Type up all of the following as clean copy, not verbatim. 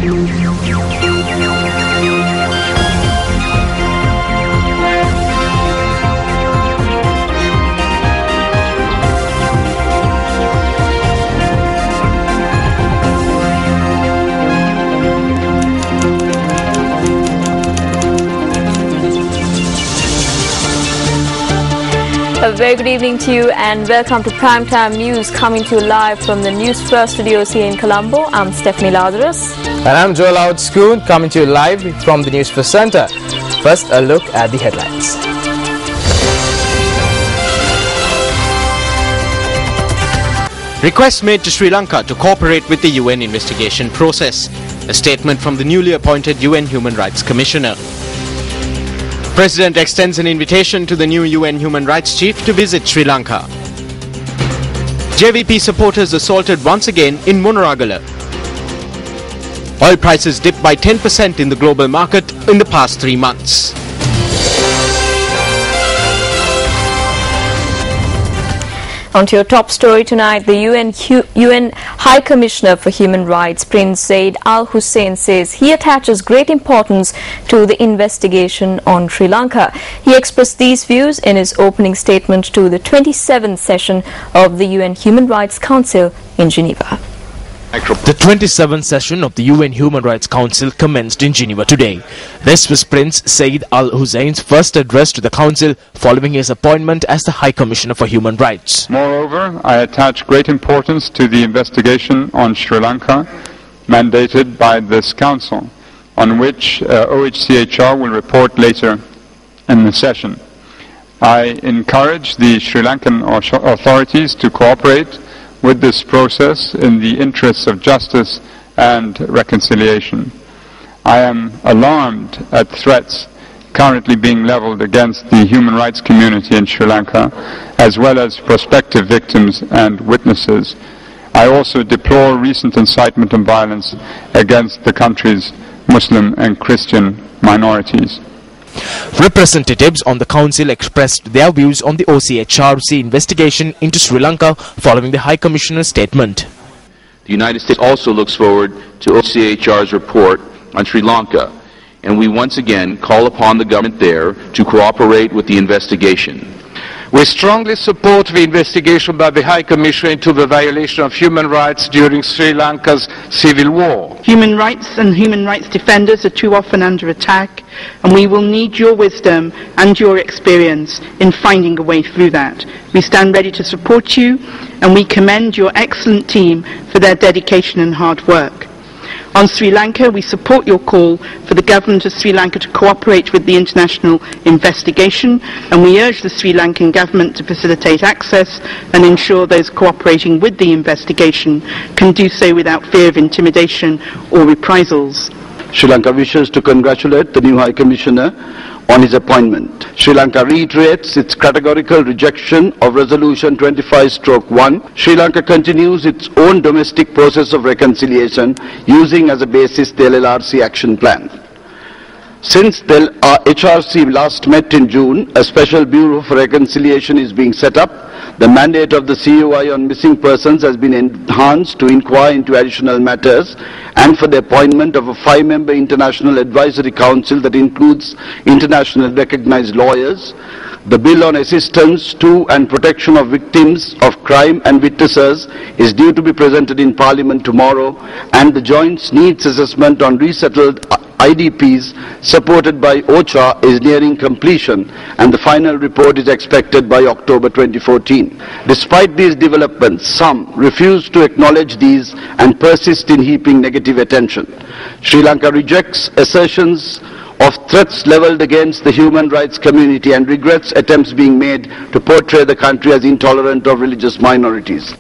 A very good evening to you and welcome to Primetime News, coming to you live from the Newsfirst studios here in Colombo. I'm Stephanie Lazarus. And I'm Joel Outscoon, coming to you live from the Newsfirst Center. First, a look at the headlines. Request made to Sri Lanka to cooperate with the UN investigation process. A statement from the newly appointed UN Human Rights Commissioner. President extends an invitation to the new UN Human Rights Chief to visit Sri Lanka. JVP supporters assaulted once again in Munaragala. Oil prices dipped by 10% in the global market in the past 3 months. On to your top story tonight, the UN High Commissioner for Human Rights, Prince Zeid Al Hussein, says he attaches great importance to the investigation on Sri Lanka. He expressed these views in his opening statement to the 27th session of the UN Human Rights Council in Geneva. The 27th session of the UN Human Rights Council commenced in Geneva today. This was Prince Zeid Al Hussein's first address to the Council following his appointment as the High Commissioner for Human Rights. Moreover, I attach great importance to the investigation on Sri Lanka mandated by this Council, on which OHCHR will report later in the session. I encourage the Sri Lankan authorities to cooperate with this process in the interests of justice and reconciliation. I am alarmed at threats currently being leveled against the human rights community in Sri Lanka, as well as prospective victims and witnesses. I also deplore recent incitement and violence against the country's Muslim and Christian minorities. Representatives on the Council expressed their views on the OCHRC investigation into Sri Lanka following the High Commissioner's statement. The United States also looks forward to OCHR's report on Sri Lanka, and we once again call upon the government there to cooperate with the investigation. We strongly support the investigation by the High Commissioner into the violation of human rights during Sri Lanka's civil war. Human rights and human rights defenders are too often under attack, and we will need your wisdom and your experience in finding a way through that. We stand ready to support you, and we commend your excellent team for their dedication and hard work. On Sri Lanka, we support your call for the government of Sri Lanka to cooperate with the international investigation, and we urge the Sri Lankan government to facilitate access and ensure those cooperating with the investigation can do so without fear of intimidation or reprisals. Sri Lanka wishes to congratulate the new High Commissioner on his appointment. Sri Lanka reiterates its categorical rejection of Resolution 25/1. Sri Lanka continues its own domestic process of reconciliation using as a basis the LLRC action plan. Since the HRC last met in June, a special Bureau for Reconciliation is being set up. The mandate of the CUI on missing persons has been enhanced to inquire into additional matters and for the appointment of a 5-member International Advisory Council that includes international recognized lawyers. The bill on assistance to and protection of victims of crime and witnesses is due to be presented in Parliament tomorrow, and the joint needs assessment on resettled IDPs supported by OCHA is nearing completion, and the final report is expected by October 2014. Despite these developments, some refuse to acknowledge these and persist in heaping negative attention. Sri Lanka rejects assertions of threats leveled against the human rights community and regrets attempts being made to portray the country as intolerant of religious minorities.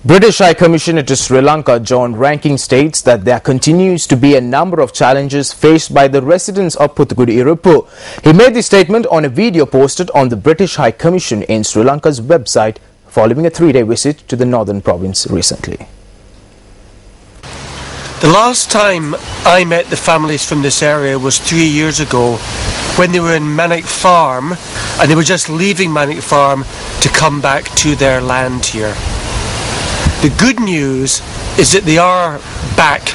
British High Commissioner to Sri Lanka John Ranking states that there continues to be a number of challenges faced by the residents of Puthukudi Iruppu. He made the statement on a video posted on the British High Commission in Sri Lanka's website following a 3-day visit to the northern province recently. The last time I met the families from this area was 3 years ago when they were in Manic Farm, and they were just leaving Manic Farm to come back to their land here. The good news is that they are back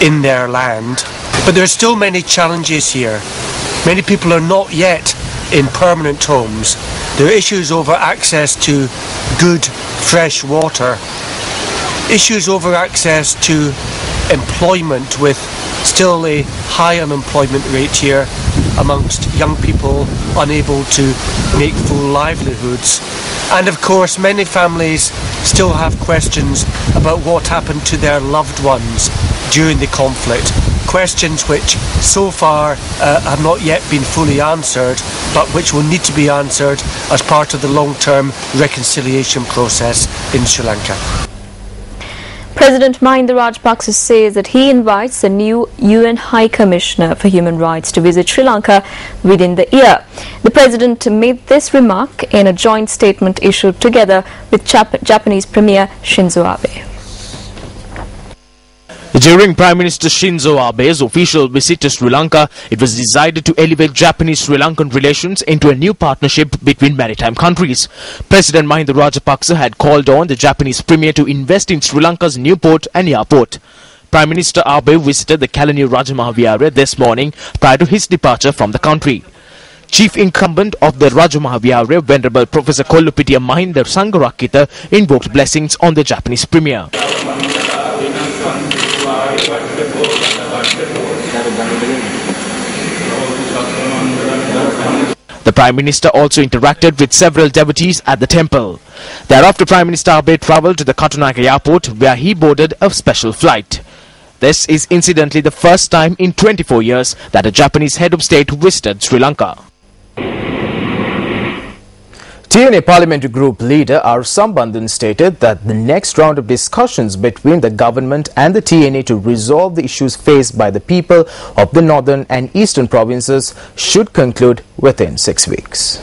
in their land. But there are still many challenges here. Many people are not yet in permanent homes. There are issues over access to good, fresh water. Issues over access to employment, with still a high unemployment rate here amongst young people unable to make full livelihoods. And of course, many families still have questions about what happened to their loved ones during the conflict. Questions which so far have not yet been fully answered, but which will need to be answered as part of the long-term reconciliation process in Sri Lanka. President Mahinda Rajapaksa says that he invites the new UN High Commissioner for Human Rights to visit Sri Lanka within the year. The President made this remark in a joint statement issued together with Japanese Premier Shinzo Abe. During Prime Minister Shinzo Abe's official visit to Sri Lanka, it was decided to elevate Japanese-Sri Lankan relations into a new partnership between maritime countries. President Mahinda Rajapaksa had called on the Japanese Premier to invest in Sri Lanka's new port and airport. Prime Minister Abe visited the Kalaniya Rajamahavihara this morning prior to his departure from the country. Chief incumbent of the Rajamahavihara, Venerable Professor Kollupitiya Mahinda Sangarakita, invoked blessings on the Japanese Premier. The Prime Minister also interacted with several devotees at the temple. Thereafter, Prime Minister Abe travelled to the Katunaika airport, where he boarded a special flight. This is incidentally the first time in 24 years that a Japanese head of state visited Sri Lanka. TNA Parliamentary Group leader R. Sambandhan stated that the next round of discussions between the government and the TNA to resolve the issues faced by the people of the northern and eastern provinces should conclude within 6 weeks.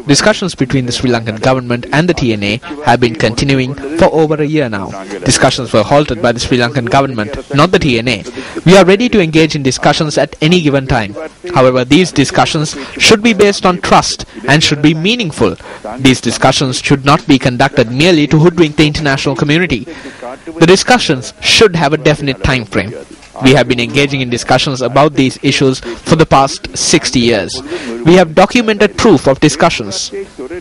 Discussions between the Sri Lankan government and the TNA have been continuing for over a year now. Discussions were halted by the Sri Lankan government, not the TNA. We are ready to engage in discussions at any given time. However, these discussions should be based on trust and should be meaningful. These discussions should not be conducted merely to hoodwink the international community. The discussions should have a definite time frame. We have been engaging in discussions about these issues for the past 60 years. We have documented proof of discussions.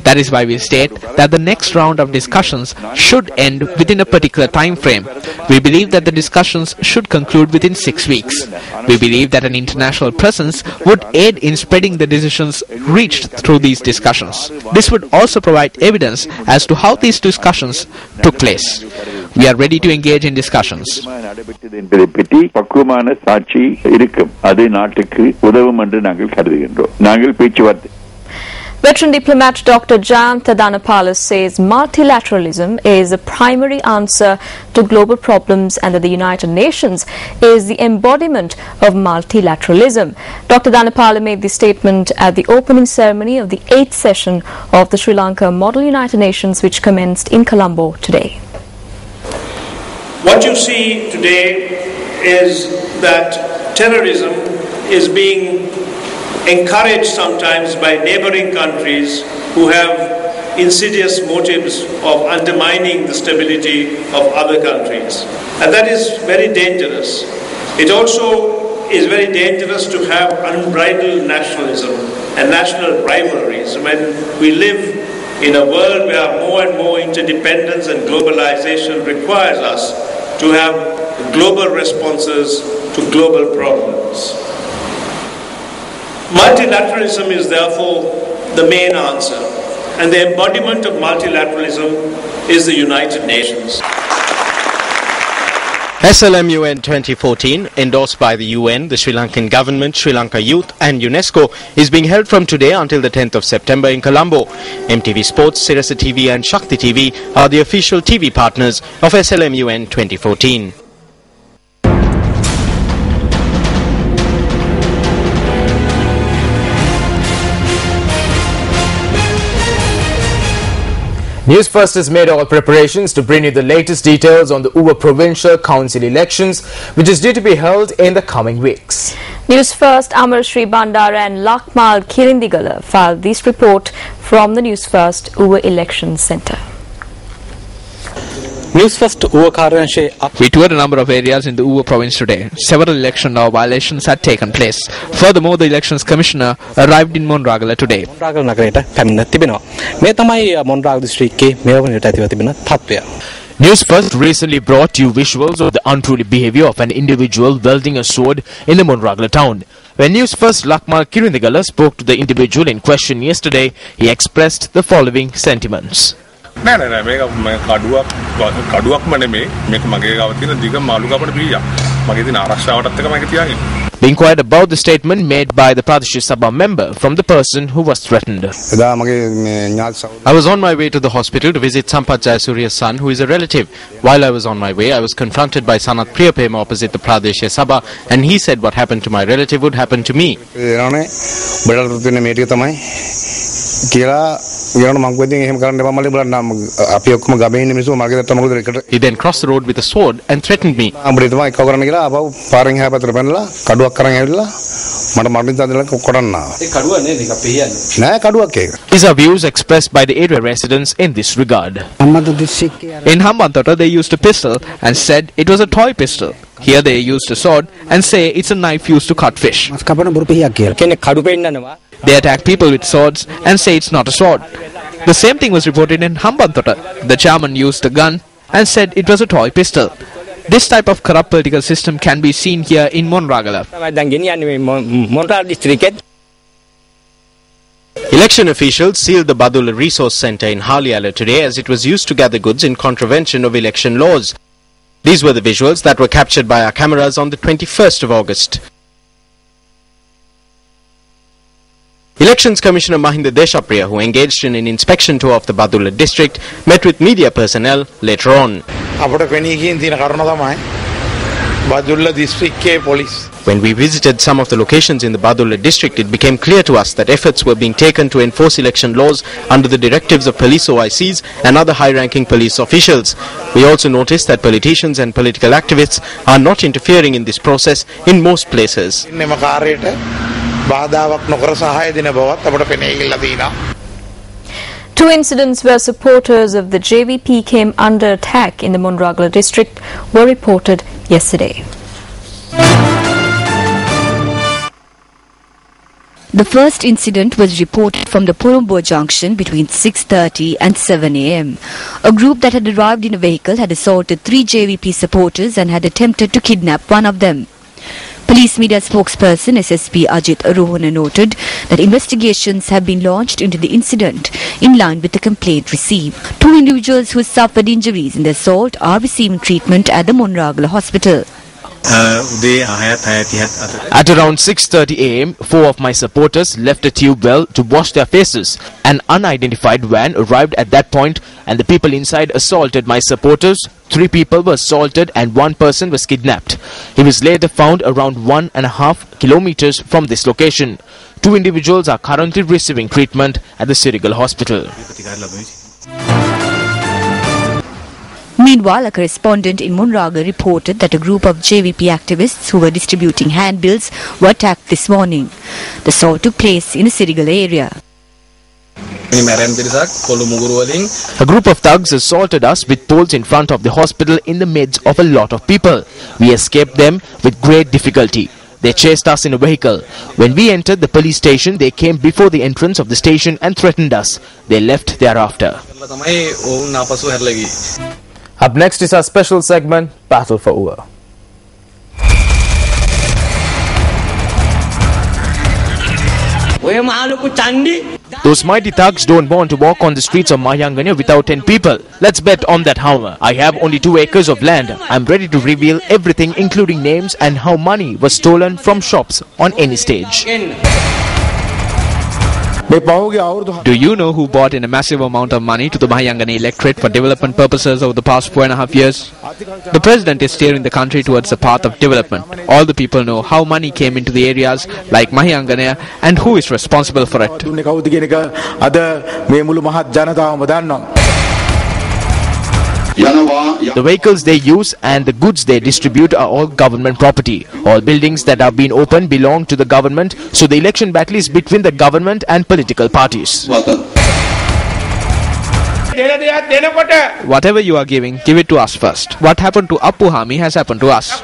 That is why we state that the next round of discussions should end within a particular time frame. We believe that the discussions should conclude within 6 weeks. We believe that an international presence would aid in spreading the decisions reached through these discussions. This would also provide evidence as to how these discussions took place. We are ready to engage in discussions. Veteran diplomat Dr. Jayantha Dhanapala says multilateralism is the primary answer to global problems and that the United Nations is the embodiment of multilateralism. Dr. Dhanapala made this statement at the opening ceremony of the 8th session of the Sri Lanka Model United Nations, which commenced in Colombo today. What you see today is that terrorism is being encouraged sometimes by neighboring countries who have insidious motives of undermining the stability of other countries. And that is very dangerous. It also is very dangerous to have unbridled nationalism and national rivalries when we live in a world where more and more interdependence and globalization requires us to have global responses to global problems. Multilateralism is therefore the main answer, and the embodiment of multilateralism is the United Nations. SLMUN 2014, endorsed by the UN, the Sri Lankan government, Sri Lanka Youth and UNESCO, is being held from today until the 10th of September in Colombo. MTV Sports, Sirasa TV and Shakti TV are the official TV partners of SLMUN 2014. Newsfirst has made all preparations to bring you the latest details on the Uva Provincial Council elections, which is due to be held in the coming weeks. Newsfirst Amar Shri Bandara and Lakmal Kirindigala filed this report from the Newsfirst Uva Election Centre. We toured a number of areas in the Uva province today. Several election law violations had taken place. Furthermore, the elections commissioner arrived in Monragala today. Newsfirst recently brought you visuals of the unruly behavior of an individual wielding a sword in the Monragala town. When Newsfirst Lakmal Kirindagala spoke to the individual in question yesterday, he expressed the following sentiments. Being quiet about the statement made by the Pradesh Sabha member from the person who was threatened. I was on my way to the hospital to visit Sampath Jayasuriya's son, who is a relative. While I was on my way, I was confronted by Sanat Priyapema opposite the Pradesh Sabha, and he said what happened to my relative would happen to me. He then crossed the road with a sword and threatened me. These are views expressed by the area residents in this regard. In Hambantota, they used a pistol and said it was a toy pistol. Here they used a sword and say it's a knife used to cut fish. They attack people with swords and say it's not a sword. The same thing was reported in Hambantota. The chairman used a gun and said it was a toy pistol. This type of corrupt political system can be seen here in Monragala. Election officials sealed the Badula Resource Centre in Haliala today as it was used to gather goods in contravention of election laws. These were the visuals that were captured by our cameras on the 21st of August. Elections Commissioner Mahinda Deshapriya, who engaged in an inspection tour of the Badula district, met with media personnel later on. When we visited some of the locations in the Badula district, it became clear to us that efforts were being taken to enforce election laws under the directives of police OICs and other high-ranking police officials. We also noticed that politicians and political activists are not interfering in this process in most places. Two incidents where supporters of the JVP came under attack in the Monragala district were reported yesterday. The first incident was reported from the Porombo junction between 6:30 and 7 a.m. A group that had arrived in a vehicle had assaulted 3 JVP supporters and had attempted to kidnap one of them. Police media spokesperson SSP Ajit Arohana noted that investigations have been launched into the incident in line with the complaint received. 2 individuals who suffered injuries in the assault are receiving treatment at the Monragala hospital. At around 6:30 a.m., 4 of my supporters left a tube well to wash their faces. An unidentified van arrived at that point and the people inside assaulted my supporters. 3 people were assaulted and 1 person was kidnapped. He was later found around 1.5 kilometers from this location. 2 individuals are currently receiving treatment at the Sirigal hospital. Meanwhile, a correspondent in Monragala reported that a group of JVP activists who were distributing handbills were attacked this morning. The assault took place in the Sirigal area. A group of thugs assaulted us with poles in front of the hospital in the midst of a lot of people. We escaped them with great difficulty. They chased us in a vehicle. When we entered the police station, they came before the entrance of the station and threatened us. They left thereafter. Up next is our special segment, Battle for Uva. Those mighty thugs don't want to walk on the streets of Mahayangana without 10 people. Let's bet on that hammer. I have only 2 acres of land. I'm ready to reveal everything, including names and how money was stolen from shops on any stage. Do you know who brought in a massive amount of money to the Mahayangana electorate for development purposes over the past 4.5 years? The president is steering the country towards the path of development. All the people know how money came into the areas like Mahayangana and who is responsible for it. The vehicles they use and the goods they distribute are all government property. All buildings that have been opened belong to the government, so the election battle is between the government and political parties. Whatever you are giving, give it to us first. What happened to Appuhami has happened to us.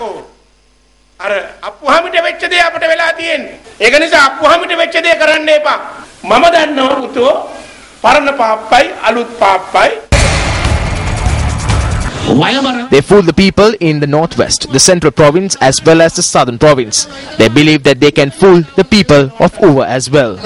They fool the people in the northwest, the central province as well as the southern province. They believe that they can fool the people of Uva as well.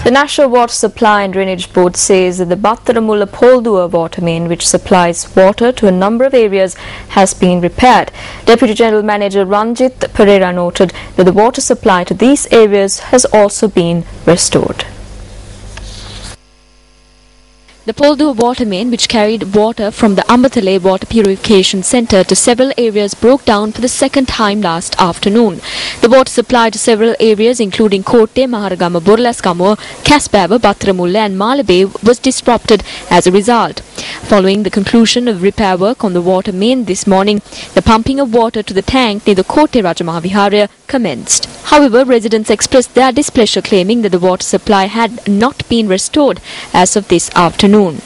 The National Water Supply and Drainage Board says that the Battaramulla Poldua water main, which supplies water to a number of areas, has been repaired. Deputy General Manager Ranjit Pereira noted that the water supply to these areas has also been restored. The Poldua water main, which carried water from the Ambatale Water Purification Centre to several areas, broke down for the second time last afternoon. The water supply to several areas including Kotte, Maharagama, Burlaskamo, Kasbaba, Battaramulla and Malabe was disrupted as a result. Following the conclusion of repair work on the water main this morning, the pumping of water to the tank near the Kotte Rajamahaviharya commenced. However, residents expressed their displeasure, claiming that the water supply had not been restored as of this afternoon.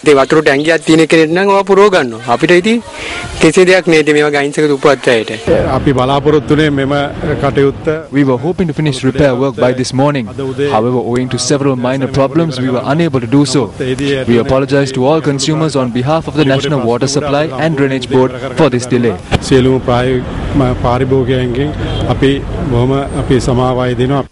ඒ වතුර ටැංකියක් තියෙන කෙනෙක් නම් ඔය පුරව ගන්නවා. අපිට ඉතින් කිසි දෙයක් නෑ මේ වගේ අහිංසක උපවත්තයට. අපි බලාපොරොත්තුනේ මෙම කටයුත්ත. We were hoping to finish repair work by this morning. However, owing to several minor problems, we were unable to do so. We apologize to all consumers on behalf of the National Water Supply and Drainage Board for this delay. සියලුම පාරිභෝගිකයන්ගෙන් අපි බොහොම අපි සමාවයි දෙනවා.